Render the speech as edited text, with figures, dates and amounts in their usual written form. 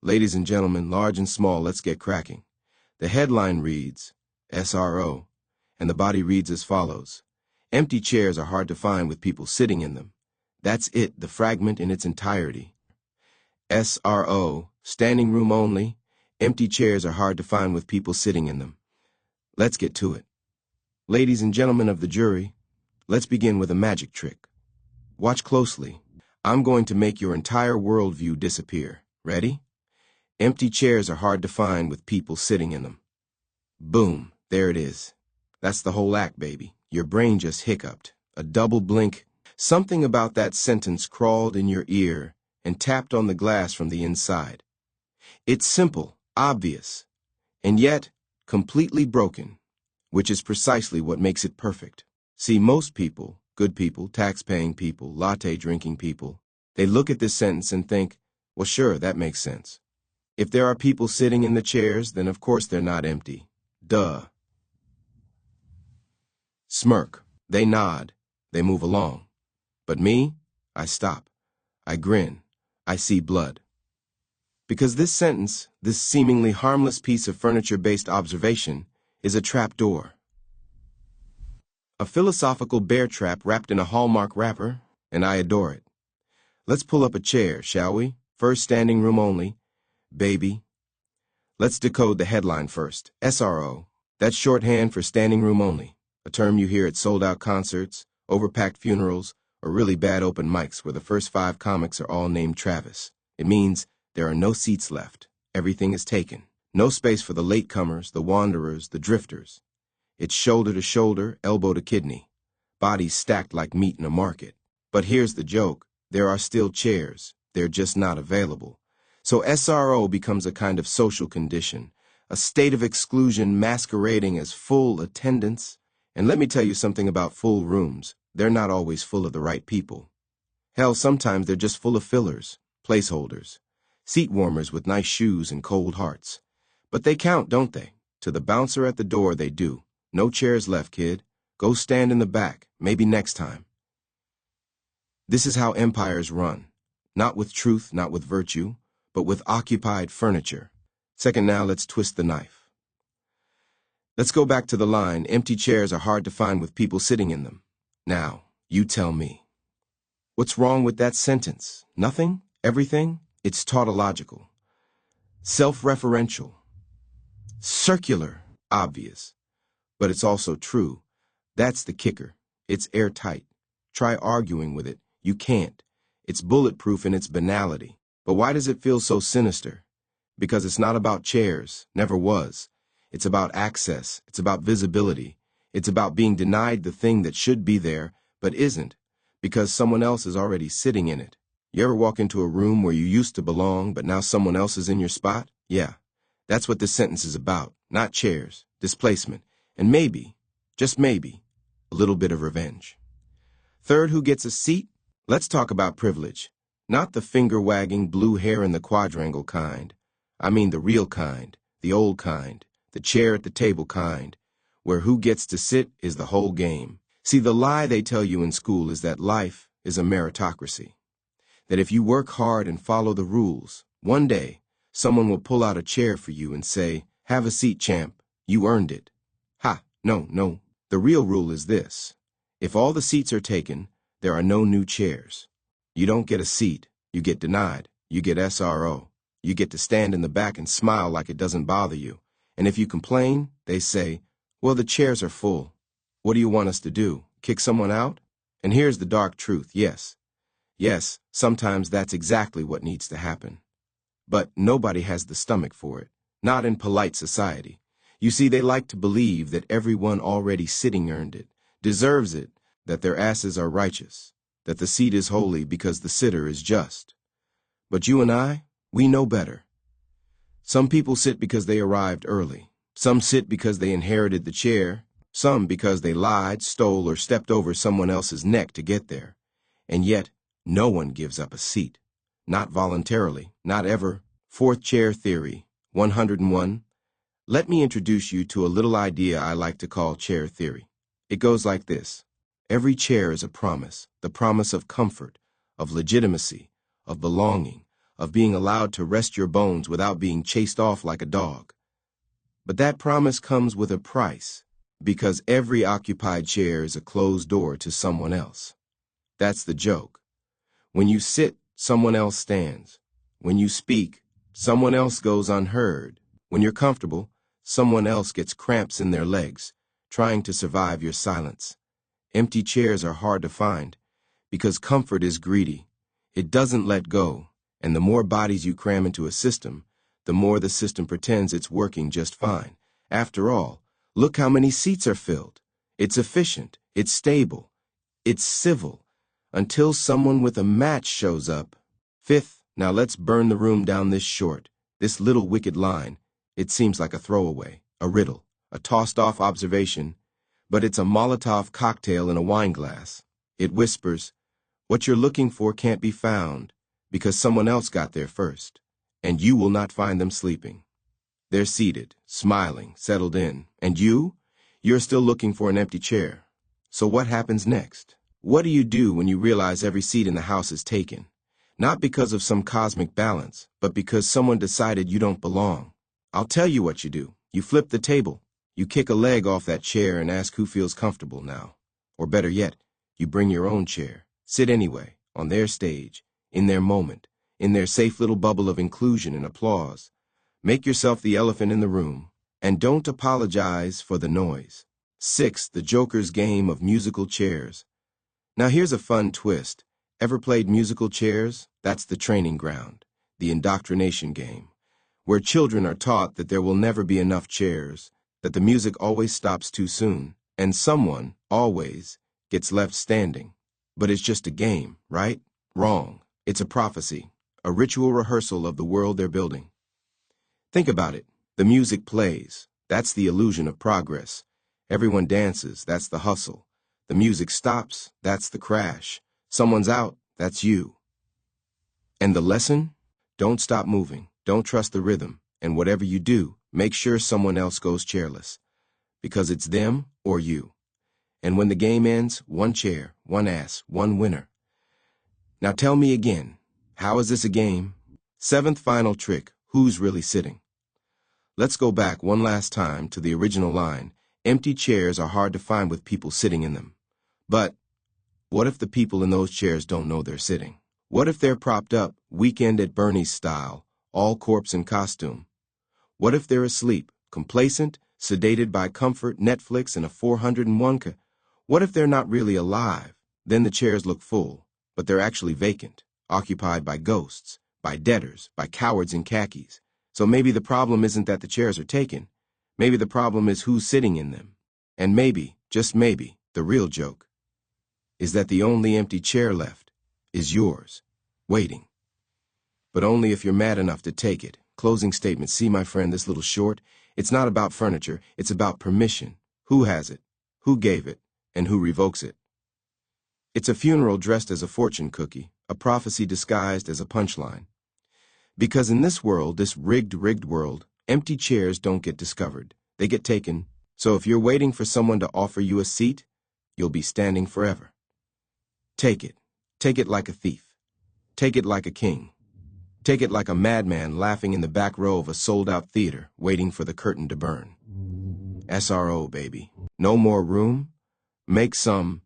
Ladies and gentlemen, large and small, let's get cracking. The headline reads, S.R.O, and the body reads as follows. Empty chairs are hard to find with people sitting in them. That's it, the fragment in its entirety. S.R.O, standing room only. Empty chairs are hard to find with people sitting in them. Let's get to it. Ladies and gentlemen of the jury, let's begin with a magic trick. Watch closely. I'm going to make your entire worldview disappear. Ready? Empty chairs are hard to find with people sitting in them. Boom, there it is. That's the whole act, baby. Your brain just hiccuped. A double blink. Something about that sentence crawled in your ear and tapped on the glass from the inside. It's simple, obvious, and yet completely broken, which is precisely what makes it perfect. See, most people, good people, tax-paying people, latte-drinking people, they look at this sentence and think, well, sure, that makes sense. If there are people sitting in the chairs, then of course they're not empty. Duh. Smirk. They nod. They move along. But me, I stop. I grin. I see blood. Because this sentence, this seemingly harmless piece of furniture-based observation, is a trap door. A philosophical bear trap wrapped in a Hallmark wrapper, and I adore it. Let's pull up a chair, shall we? First, standing room only. Baby. Let's decode the headline first. S.R.O. That's shorthand for standing room only, a term you hear at sold-out concerts, overpacked funerals, or really bad open mics where the first 5 comics are all named Travis. It means there are no seats left. Everything is taken. No space for the latecomers, the wanderers, the drifters. It's shoulder to shoulder, elbow to kidney. Bodies stacked like meat in a market. But here's the joke. There are still chairs. They're just not available. So S.R.O. becomes a kind of social condition, a state of exclusion masquerading as full attendance. And let me tell you something about full rooms. They're not always full of the right people. Hell, sometimes they're just full of fillers, placeholders, seat warmers with nice shoes and cold hearts. But they count, don't they? To the bouncer at the door, they do. No chairs left, kid. Go stand in the back, maybe next time. This is how empires run. Not with truth, not with virtue, but with occupied furniture. Second, now let's twist the knife. Let's go back to the line, empty chairs are hard to find with people sitting in them. Now, you tell me. What's wrong with that sentence? Nothing? Everything? It's tautological. Self-referential. Circular. Obvious. But it's also true. That's the kicker. It's airtight. Try arguing with it. You can't. It's bulletproof in its banality. But why does it feel so sinister? Because it's not about chairs, never was. It's about access, it's about visibility. It's about being denied the thing that should be there, but isn't, because someone else is already sitting in it. You ever walk into a room where you used to belong, but now someone else is in your spot? Yeah, that's what this sentence is about. Not chairs, displacement, and maybe, just maybe, a little bit of revenge. Third, who gets a seat? Let's talk about privilege. Not the finger-wagging, blue hair in the quadrangle kind. I mean the real kind, the old kind, the chair at the table kind, where who gets to sit is the whole game. See, the lie they tell you in school is that life is a meritocracy. That if you work hard and follow the rules, one day, someone will pull out a chair for you and say, "Have a seat, champ. You earned it." Ha, no. The real rule is this. If all the seats are taken, there are no new chairs. You don't get a seat, you get denied, you get S.R.O. You get to stand in the back and smile like it doesn't bother you. And if you complain, they say, well, the chairs are full. What do you want us to do? Kick someone out? And here's the dark truth, yes. Yes, sometimes that's exactly what needs to happen. But nobody has the stomach for it, not in polite society. You see, they like to believe that everyone already sitting earned it, deserves it, that their asses are righteous, that the seat is holy because the sitter is just. But you and I, we know better. Some people sit because they arrived early. Some sit because they inherited the chair. Some because they lied, stole, or stepped over someone else's neck to get there. And yet, no one gives up a seat. Not voluntarily, not ever. Fourth chair theory, 101. Let me introduce you to a little idea I like to call chair theory. It goes like this. Every chair is a promise, the promise of comfort, of legitimacy, of belonging, of being allowed to rest your bones without being chased off like a dog. But that promise comes with a price, because every occupied chair is a closed door to someone else. That's the joke. When you sit, someone else stands. When you speak, someone else goes unheard. When you're comfortable, someone else gets cramps in their legs, trying to survive your silence. Empty chairs are hard to find, because comfort is greedy. It doesn't let go, and the more bodies you cram into a system, the more the system pretends it's working just fine. After all, look how many seats are filled. It's efficient, it's stable, it's civil, until someone with a match shows up. Fifth, now let's burn the room down this short, this little wicked line. It seems like a throwaway, a riddle, a tossed-off observation, but it's a Molotov cocktail in a wine glass. It whispers, what you're looking for can't be found, because someone else got there first, and you will not find them sleeping. They're seated, smiling, settled in, and you're still looking for an empty chair. So what happens next? What do you do when you realize every seat in the house is taken? Not because of some cosmic balance, but because someone decided you don't belong. I'll tell you what you do. You flip the table. You kick a leg off that chair and ask who feels comfortable now. Or better yet, you bring your own chair. Sit anyway, on their stage, in their moment, in their safe little bubble of inclusion and applause. Make yourself the elephant in the room, and don't apologize for the noise. 6. The Joker's game of musical chairs. Now here's a fun twist. Ever played musical chairs? That's the training ground, the indoctrination game, where children are taught that there will never be enough chairs, that the music always stops too soon, and someone, always, gets left standing. But it's just a game, right? Wrong. It's a prophecy, a ritual rehearsal of the world they're building. Think about it. The music plays. That's the illusion of progress. Everyone dances. That's the hustle. The music stops. That's the crash. Someone's out. That's you. And the lesson? Don't stop moving. Don't trust the rhythm. And whatever you do, make sure someone else goes chairless. Because it's them or you. And when the game ends, one chair, one ass, one winner. Now tell me again, how is this a game? 7th final trick, who's really sitting? Let's go back one last time to the original line. Empty chairs are hard to find with people sitting in them. But what if the people in those chairs don't know they're sitting? What if they're propped up, Weekend at Bernie's style, all corpse and costume? What if they're asleep, complacent, sedated by comfort, Netflix, and a 401k? What if they're not really alive? Then the chairs look full, but they're actually vacant, occupied by ghosts, by debtors, by cowards in khakis. So maybe the problem isn't that the chairs are taken. Maybe the problem is who's sitting in them. And maybe, just maybe, the real joke is that the only empty chair left is yours, waiting. But only if you're mad enough to take it. Closing statement. See, my friend, this little short, it's not about furniture, it's about permission. Who has it? Who gave it? And who revokes it? It's a funeral dressed as a fortune cookie, a prophecy disguised as a punchline. Because in this world, this rigged world, empty chairs don't get discovered. They get taken. So if you're waiting for someone to offer you a seat, you'll be standing forever. Take it. Take it like a thief. Take it like a king. Take it like a madman laughing in the back row of a sold-out theater, waiting for the curtain to burn. S.R.O, baby. No more room? Make some